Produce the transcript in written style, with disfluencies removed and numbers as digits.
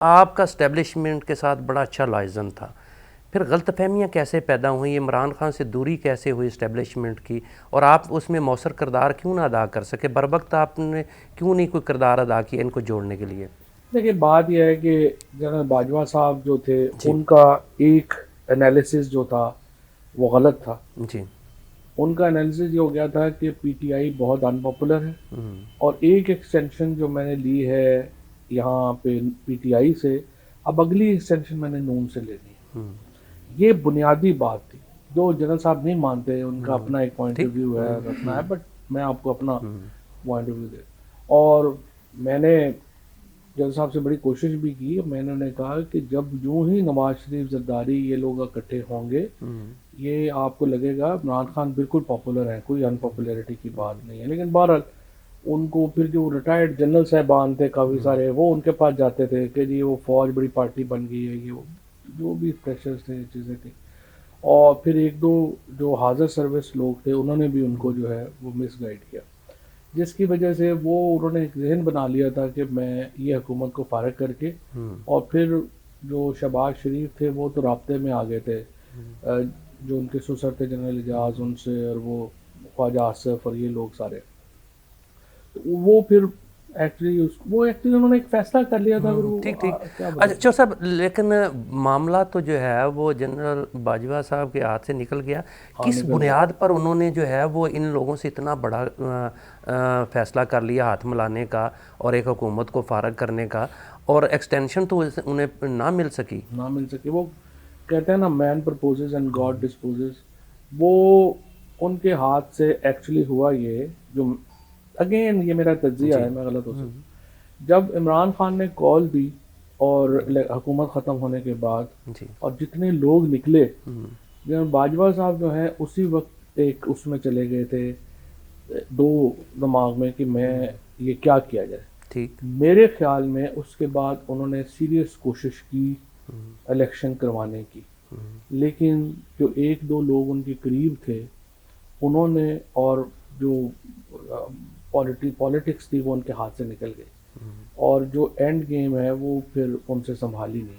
آپ کا اسٹیبلشمنٹ کے ساتھ بڑا اچھا لائزن تھا، پھر غلط فہمیاں کیسے پیدا ہوئیں؟ عمران خان سے دوری کیسے ہوئی اسٹیبلشمنٹ کی، اور آپ اس میں مؤثر کردار کیوں نہ ادا کر سکے؟ بر وقت آپ نے کیوں نہیں کوئی کردار ادا کیا ان کو جوڑنے کے لیے؟ دیکھیے بات یہ ہے کہ جنرل باجوہ صاحب جو تھے جی ان کا ایک انالیسس جو تھا وہ غلط تھا. جی ان کا انالیسس یہ ہو گیا تھا کہ پی ٹی آئی بہت انپاپولر ہے، ہوں اور ایک ایکسٹینشن جو میں نے لی ہے یہاں پہ پی ٹی آئی سے، اب اگلی ایکسٹینشن میں نے نون سے لینی ہے. ہوں یہ بنیادی بات تھی جو جنرل صاحب نہیں مانتے، ان کا ہوں اپنا ایک پوائنٹ آف ٹھیک ویو ہے، ہوں رکھنا ہے، ہوں بٹ میں آپ کو اپنا ہوں پوائنٹ آف ویو دے. اور میں نے جنرل صاحب سے بڑی کوشش بھی کی. میں نے انہیں کہا کہ جب یوں ہی نواز شریف، زرداری یہ لوگ اکٹھے ہوں گے، ہوں یہ آپ کو لگے گا عمران خان بالکل پاپولر ہیں، کوئی انپاپولیرٹی کی بات نہیں ہے. لیکن بہرحال ان کو پھر جو ریٹائرڈ جنرل صاحبان تھے کافی سارے، وہ ان کے پاس جاتے تھے کہ جی وہ فوج بڑی پارٹی بن گئی ہے، یہ وہ جو بھی پریشرز تھے، چیزیں تھیں. اور پھر ایک دو جو حاضر سروس لوگ تھے انہوں نے بھی ان کو جو ہے وہ مس گائیڈ کیا، جس کی وجہ سے وہ انہوں نے ایک ذہن بنا لیا تھا کہ میں یہ حکومت کو فارغ کر کے، ہوں اور پھر جو شہباز شریف تھے وہ تو رابطے میں آ گئے تھے، جو ان کے سسر تھے جنرل اعجاز، ان سے، اور وہ خواجہ آصف اور یہ لوگ سارے. تو وہ پھر ایکچولی انہوں نے ایک فیصلہ کر لیا تھا. پھر وہ ٹھیک ٹھیک. کیا اچھا بتائیں. چور صاحب، لیکن معاملہ تو جو ہے وہ جنرل باجوہ صاحب کے ہاتھ سے نکل گیا. ہاں کس نکل گیا. بنیاد پر انہوں نے جو ہے وہ ان لوگوں سے اتنا بڑا فیصلہ کر لیا ہاتھ ملانے کا اور ایک حکومت کو فارغ کرنے کا، اور ایکسٹینشن تو انہیں نہ مل سکی؟ نہ مل سکے. وہ کہتے ہیں نا مین پرپوزز اینڈ گاڈ ڈسپوزز. وہ ان کے ہاتھ سے ایکچولی ہوا یہ جو، اگین یہ میرا تجزیہ جی ہے، میں غلط ہو سکتا. جب عمران خان نے کال دی اور حکومت ختم ہونے کے بعد، جی اور جتنے لوگ نکلے، جنرل باجوہ صاحب جو ہیں اسی وقت ایک اس میں چلے گئے تھے، دو دماغ میں کہ میں یہ کیا کیا جائے. ٹھیک. میرے خیال میں اس کے بعد انہوں نے سیریس کوشش کی الیکشن کروانے کی، لیکن جو ایک دو لوگ ان کے قریب تھے انہوں نے، اور جو پالیٹکس تھی وہ ان کے ہاتھ سے نکل گئی، اور جو اینڈ گیم ہے وہ پھر ان سے سنبھالی نہیں گئی.